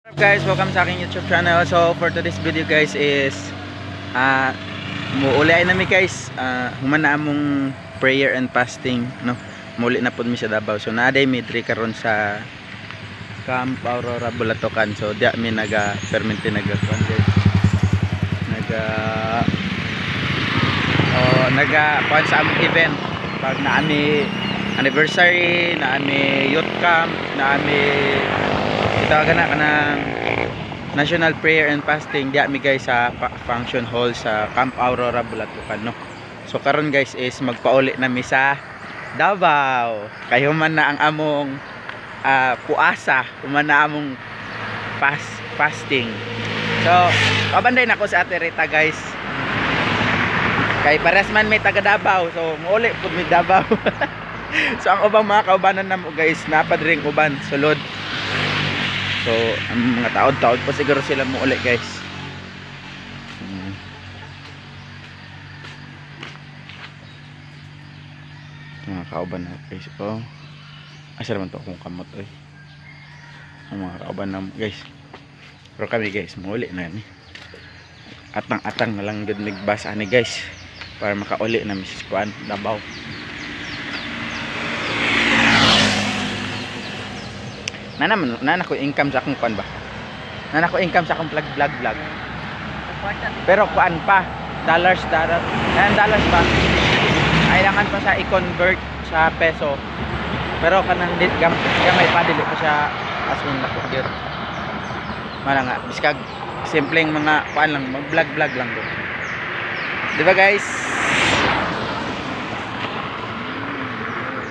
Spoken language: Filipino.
What's up guys, welcome sa aking YouTube channel. So for today's video guys is muulay na mi guys, humana among prayer and fasting no. Muli na pud mi sa Davao. So naaday mi diri karon sa Camp Aurora Bulatocan. So dia mi naga-fermente naga kuan sa among event pag naami anniversary, naami youth camp, naami itawagan na kanang National Prayer and Fasting diya mi guys sa function hall sa Camp Aurora Bulatocan no. So karon guys is magpauli na mi sa Davao. Kayo man na ang among puasa, human na among fasting. So pabanday na ko sa Ate Rita guys. Kay pares man may taga Davao, so muuli pud mi Davao. So ang ubang mga kaubanan namo guys, napadring uban sulod. So ang mga taod-taod pa siguro sila mo ulit guys. Mga kauban na guys. Oh. Asa naman to akong kamot eh. Ang mga kauban na guys. Pero kami guys, muli na ni. Atang-atang na lang gud migbasa ni guys para makauli na Mrs. Kuan Davao. Nana ko income sa akong kuan ba? Nana ko income sa akong vlog. Pero kuan pa, dollars ba? Kailangan pa sa i-convert sa peso. Pero kanang gamay pa dili pa siya as in lako gyud. Mala nga biskag simpleng mga kuan lang, mag-vlog lang do. 'Di ba guys?